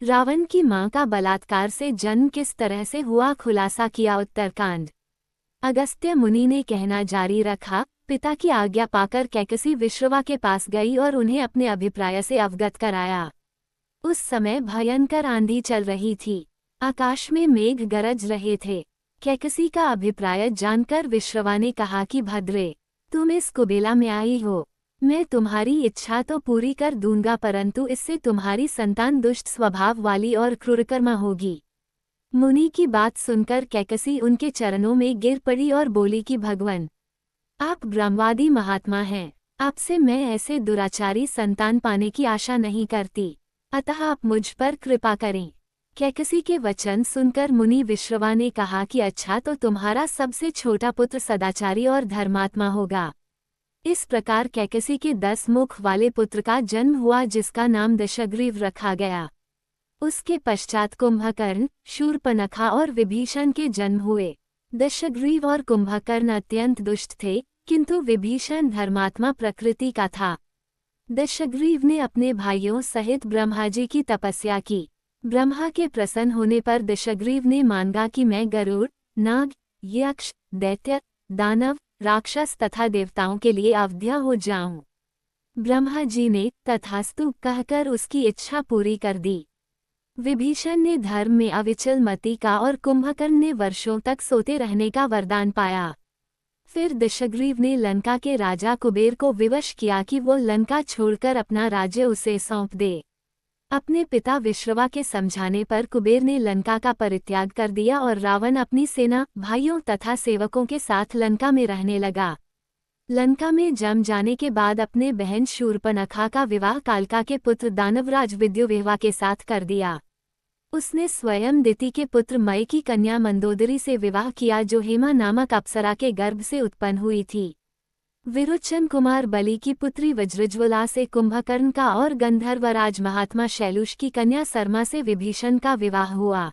रावण की मां का बलात्कार से जन्म किस तरह से हुआ, खुलासा किया उत्तरकांड। अगस्त्य मुनि ने कहना जारी रखा। पिता की आज्ञा पाकर कैकसी विश्रवा के पास गई और उन्हें अपने अभिप्राय से अवगत कराया। उस समय भयंकर आंधी चल रही थी। आकाश में मेघ गरज रहे थे। कैकसी का अभिप्राय जानकर विश्रवा ने कहा कि भद्रे, तुम इस कुबेला में आई हो, मैं तुम्हारी इच्छा तो पूरी कर दूंगा, परंतु इससे तुम्हारी संतान दुष्ट स्वभाव वाली और क्रूरकर्मा होगी। मुनि की बात सुनकर कैकसी उनके चरणों में गिर पड़ी और बोली कि भगवन, आप ब्रह्मवादी महात्मा हैं, आपसे मैं ऐसे दुराचारी संतान पाने की आशा नहीं करती, अतः आप मुझ पर कृपा करें। कैकसी के वचन सुनकर मुनि विश्रवा ने कहा कि अच्छा, तो तुम्हारा सबसे छोटा पुत्र सदाचारी और धर्मात्मा होगा। इस प्रकार कैकसी के 10 मुख वाले पुत्र का जन्म हुआ, जिसका नाम दशग्रीव रखा गया। उसके पश्चात कुंभकर्ण, शूर्पणखा और विभीषण के जन्म हुए। दशग्रीव और कुंभकर्ण अत्यंत दुष्ट थे, किंतु विभीषण धर्मात्मा प्रकृति का था। दशग्रीव ने अपने भाइयों सहित ब्रह्माजी की तपस्या की। ब्रह्मा के प्रसन्न होने पर दशग्रीव ने मांगा कि मैं गरुड़, नाग, यक्ष, दैत्य, दानव, राक्षस तथा देवताओं के लिए अवध्य हो जाऊं। ब्रह्मा जी ने तथास्तु कहकर उसकी इच्छा पूरी कर दी। विभीषण ने धर्म में अविचल मति का और कुंभकर्ण ने वर्षों तक सोते रहने का वरदान पाया। फिर दशग्रीव ने लंका के राजा कुबेर को विवश किया कि वो लंका छोड़कर अपना राज्य उसे सौंप दे। अपने पिता विश्रवा के समझाने पर कुबेर ने लंका का परित्याग कर दिया और रावण अपनी सेना, भाइयों तथा सेवकों के साथ लंका में रहने लगा। लंका में जम जाने के बाद अपने बहन शूर्पणखा का विवाह कालका के पुत्र दानवराज विद्युविह्वा के साथ कर दिया। उसने स्वयं दिति के पुत्र मय की कन्या मंदोदरी से विवाह किया, जो हेमा नामक अप्सरा के गर्भ से उत्पन्न हुई थी। विरोचन कुमार बलि की पुत्री वज्रज्वला से कुंभकर्ण का और गंधर्वराज महात्मा शैलुष की कन्या सरमा से विभीषण का विवाह हुआ।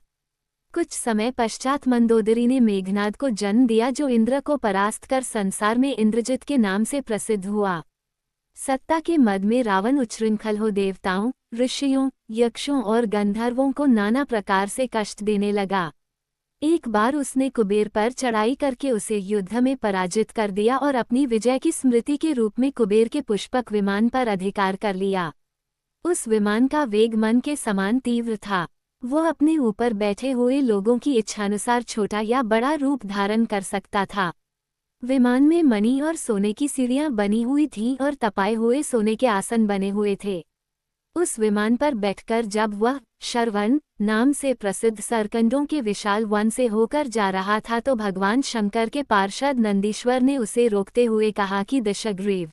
कुछ समय पश्चात मंदोदरी ने मेघनाद को जन्म दिया, जो इंद्र को परास्त कर संसार में इंद्रजित के नाम से प्रसिद्ध हुआ। सत्ता के मद में रावण उच्छृंखल हो देवताओं, ऋषियों, यक्षों और गंधर्वों को नाना प्रकार से कष्ट देने लगा। एक बार उसने कुबेर पर चढ़ाई करके उसे युद्ध में पराजित कर दिया और अपनी विजय की स्मृति के रूप में कुबेर के पुष्पक विमान पर अधिकार कर लिया। उस विमान का वेग मन के समान तीव्र था। वो अपने ऊपर बैठे हुए लोगों की इच्छानुसार छोटा या बड़ा रूप धारण कर सकता था। विमान में मणि और सोने की सीढ़ियां बनी हुई थीं और तपाए हुए सोने के आसन बने हुए थे। उस विमान पर बैठकर जब वह शरवण नाम से प्रसिद्ध सरकंडों के विशाल वन से होकर जा रहा था, तो भगवान शंकर के पार्षद नंदीश्वर ने उसे रोकते हुए कहा कि दशग्रीव,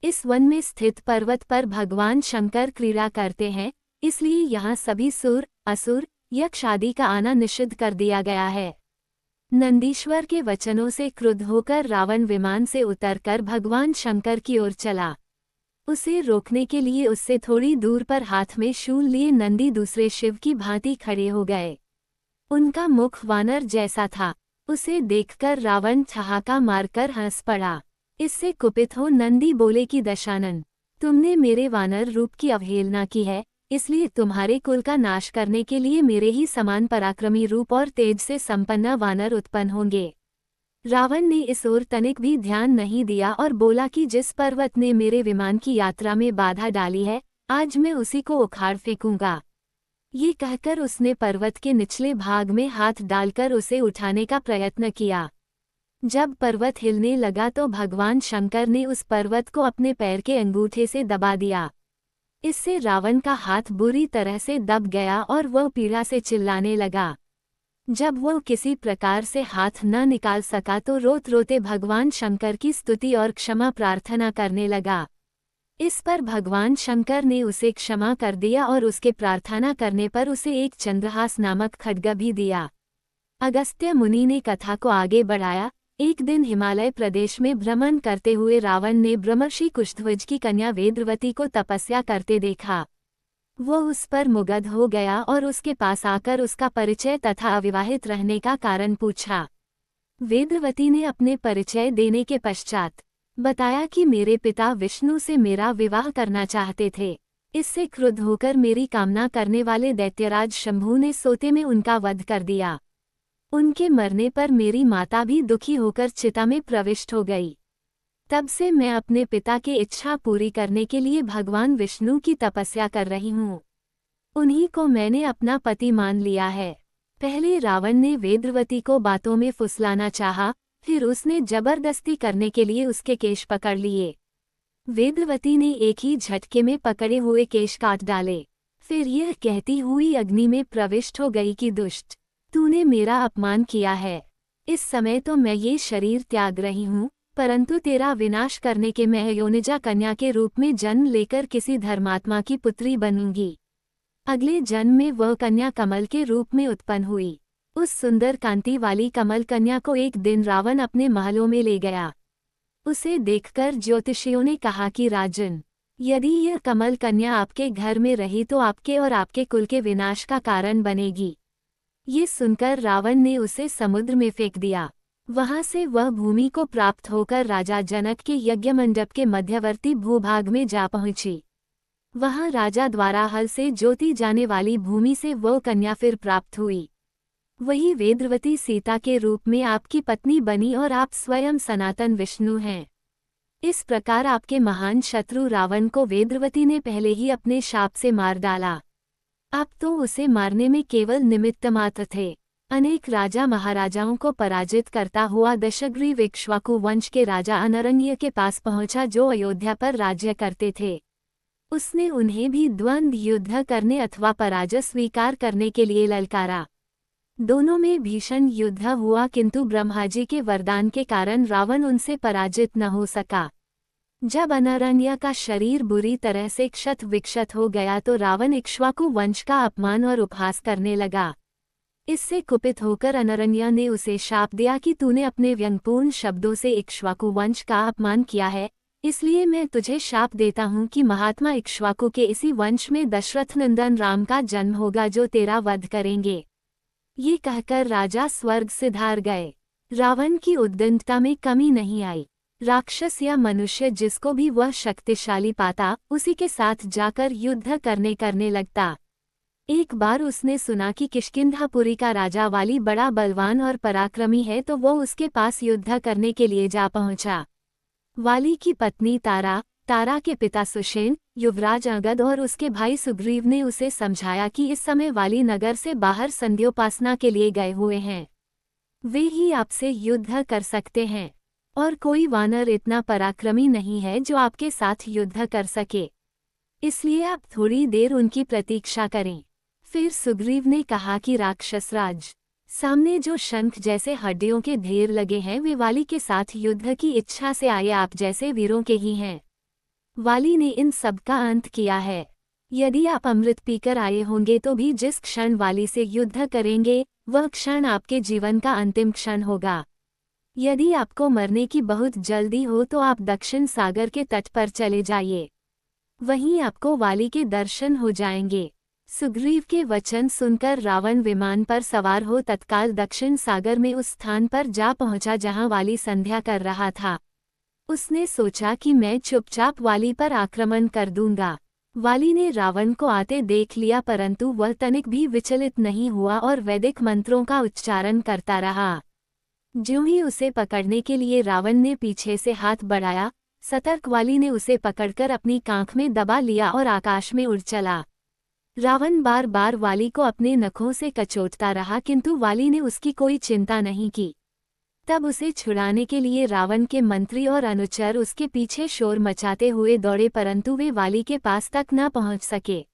इस वन में स्थित पर्वत पर भगवान शंकर क्रीड़ा करते हैं, इसलिए यहाँ सभी सुर, असुर, यक्ष आदि का आना निषिद्ध कर दिया गया है। नंदीश्वर के वचनों से क्रुद्ध होकर रावण विमान से उतरकर भगवान शंकर की ओर चला। उसे रोकने के लिए उससे थोड़ी दूर पर हाथ में शूल लिए नंदी दूसरे शिव की भांति खड़े हो गए। उनका मुख वानर जैसा था। उसे देखकर रावण ठहाका मारकर हंस पड़ा। इससे कुपित हो नंदी बोले कि दशानन, तुमने मेरे वानर रूप की अवहेलना की है, इसलिए तुम्हारे कुल का नाश करने के लिए मेरे ही समान पराक्रमी रूप और तेज से संपन्न वानर उत्पन्न होंगे। रावण ने इस ओर तनिक भी ध्यान नहीं दिया और बोला कि जिस पर्वत ने मेरे विमान की यात्रा में बाधा डाली है, आज मैं उसी को उखाड़ फेंकूंगा। ये कहकर उसने पर्वत के निचले भाग में हाथ डालकर उसे उठाने का प्रयत्न किया। जब पर्वत हिलने लगा तो भगवान शंकर ने उस पर्वत को अपने पैर के अंगूठे से दबा दिया। इससे रावण का हाथ बुरी तरह से दब गया और वह पीड़ा से चिल्लाने लगा। जब वह किसी प्रकार से हाथ न निकाल सका तो रोते रोते भगवान शंकर की स्तुति और क्षमा प्रार्थना करने लगा। इस पर भगवान शंकर ने उसे क्षमा कर दिया और उसके प्रार्थना करने पर उसे एक चंद्रहास नामक खड्ग भी दिया। अगस्त्य मुनि ने कथा को आगे बढ़ाया। एक दिन हिमालय प्रदेश में भ्रमण करते हुए रावण ने ब्रह्मर्षि कुशध्वज की कन्या वेदवती को तपस्या करते देखा। वो उस पर मुग्ध हो गया और उसके पास आकर उसका परिचय तथा अविवाहित रहने का कारण पूछा। वेदवती ने अपने परिचय देने के पश्चात बताया कि मेरे पिता विष्णु से मेरा विवाह करना चाहते थे, इससे क्रुद्ध होकर मेरी कामना करने वाले दैत्यराज शंभू ने सोते में उनका वध कर दिया। उनके मरने पर मेरी माता भी दुखी होकर चिता में प्रविष्ट हो गई। तब से मैं अपने पिता की इच्छा पूरी करने के लिए भगवान विष्णु की तपस्या कर रही हूँ। उन्हीं को मैंने अपना पति मान लिया है। पहले रावण ने वेदवती को बातों में फुसलाना चाहा, फिर उसने जबरदस्ती करने के लिए उसके केश पकड़ लिए। वेदवती ने एक ही झटके में पकड़े हुए केश काट डाले। फिर यह कहती हुई अग्नि में प्रविष्ट हो गई कि दुष्ट, तूने मेरा अपमान किया है। इस समय तो मैं ये शरीर त्याग रही हूँ, परंतु तेरा विनाश करने के मैं योनिजा कन्या के रूप में जन्म लेकर किसी धर्मात्मा की पुत्री बनूंगी। अगले जन्म में वह कन्या कमल के रूप में उत्पन्न हुई। उस सुंदर कांति वाली कमल कन्या को एक दिन रावण अपने महलों में ले गया। उसे देखकर ज्योतिषियों ने कहा कि राजन, यदि यह कमल कन्या आपके घर में रही तो आपके और आपके कुल के विनाश का कारण बनेगी। ये सुनकर रावण ने उसे समुद्र में फेंक दिया। वहां से वह भूमि को प्राप्त होकर राजा जनक के यज्ञ मंडप के मध्यवर्ती भूभाग में जा पहुंची। वहां राजा द्वारा हल से जोती जाने वाली भूमि से वह कन्या फिर प्राप्त हुई। वही वेदवती सीता के रूप में आपकी पत्नी बनी और आप स्वयं सनातन विष्णु हैं। इस प्रकार आपके महान शत्रु रावण को वेदवती ने पहले ही अपने शाप से मार डाला। आप तो उसे मारने में केवल निमित्त मात्र थे। अनेक राजा महाराजाओं को पराजित करता हुआ दशग्रीव इक्ष्वाकु वंश के राजा अनरण्य के पास पहुंचा, जो अयोध्या पर राज्य करते थे। उसने उन्हें भी द्वंद्व युद्ध करने अथवा पराजय स्वीकार करने के लिए ललकारा। दोनों में भीषण युद्ध हुआ, किंतु ब्रह्माजी के वरदान के कारण रावण उनसे पराजित न हो सका। जब अनरण्य का शरीर बुरी तरह से क्षत विक्षत हो गया तो रावण इक्ष्वाकु वंश का अपमान और उपहास करने लगा। इससे कुपित होकर अनरण्य ने उसे शाप दिया कि तूने अपने व्यंगपूर्ण शब्दों से इक्ष्वाकु वंश का अपमान किया है, इसलिए मैं तुझे शाप देता हूँ कि महात्मा इक्ष्वाकु के इसी वंश में दशरथ नंदन राम का जन्म होगा, जो तेरा वध करेंगे। ये कहकर राजा स्वर्ग से धार गए। रावण की उद्दंडता में कमी नहीं आई। राक्षस या मनुष्य जिसको भी वह शक्तिशाली पाता, उसी के साथ जाकर युद्ध करने लगता। एक बार उसने सुना कि किष्किंधापुरी का राजा वाली बड़ा बलवान और पराक्रमी है, तो वो उसके पास युद्ध करने के लिए जा पहुंचा। वाली की पत्नी तारा के पिता सुषेण, युवराज अंगद और उसके भाई सुग्रीव ने उसे समझाया कि इस समय वाली नगर से बाहर संध्योपासना के लिए गए हुए हैं। वे ही आपसे युद्ध कर सकते हैं, और कोई वानर इतना पराक्रमी नहीं है जो आपके साथ युद्ध कर सके। इसलिए आप थोड़ी देर उनकी प्रतीक्षा करें। फिर सुग्रीव ने कहा कि राक्षसराज, सामने जो शंख जैसे हड्डियों के ढेर लगे हैं, वे वाली के साथ युद्ध की इच्छा से आए आप जैसे वीरों के ही हैं। वाली ने इन सब का अंत किया है। यदि आप अमृत पीकर आए होंगे तो भी जिस क्षण वाली से युद्ध करेंगे, वह क्षण आपके जीवन का अंतिम क्षण होगा। यदि आपको मरने की बहुत जल्दी हो तो आप दक्षिण सागर के तट पर चले जाइए, वहीं आपको वाली के दर्शन हो जाएंगे। सुग्रीव के वचन सुनकर रावण विमान पर सवार हो तत्काल दक्षिण सागर में उस स्थान पर जा पहुंचा जहां वाली संध्या कर रहा था। उसने सोचा कि मैं चुपचाप वाली पर आक्रमण कर दूंगा। वाली ने रावण को आते देख लिया, परंतु वह तनिक भी विचलित नहीं हुआ और वैदिक मंत्रों का उच्चारण करता रहा। ज्यों ही उसे पकड़ने के लिए रावण ने पीछे से हाथ बढ़ाया, सतर्क वाली ने उसे पकड़कर अपनी कांख में दबा लिया और आकाश में उड़ चला। रावण बार बार वाली को अपने नखों से कचोटता रहा, किंतु वाली ने उसकी कोई चिंता नहीं की। तब उसे छुड़ाने के लिए रावण के मंत्री और अनुचर उसके पीछे शोर मचाते हुए दौड़े, परंतु वे वाली के पास तक न पहुंच सके।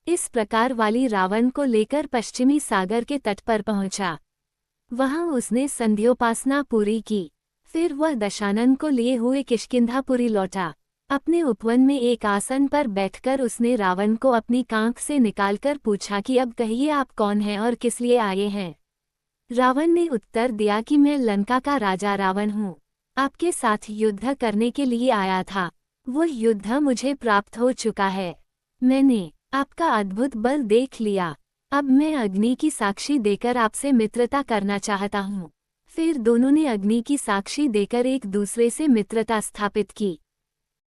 इस प्रकार वाली रावण को लेकर पश्चिमी सागर के तट पर पहुंचा। वहां उसने संध्योपासना पूरी की। फिर वह दशानन को लिए हुए किष्किंधापुरी लौटा। अपने उपवन में एक आसन पर बैठकर उसने रावण को अपनी कांख से निकालकर पूछा कि अब कहिए आप कौन हैं और किस लिए आए हैं। रावण ने उत्तर दिया कि मैं लंका का राजा रावण हूँ, आपके साथ युद्ध करने के लिए आया था। वो युद्ध मुझे प्राप्त हो चुका है। मैंने आपका अद्भुत बल देख लिया। अब मैं अग्नि की साक्षी देकर आपसे मित्रता करना चाहता हूँ। फिर दोनों ने अग्नि की साक्षी देकर एक दूसरे से मित्रता स्थापित की।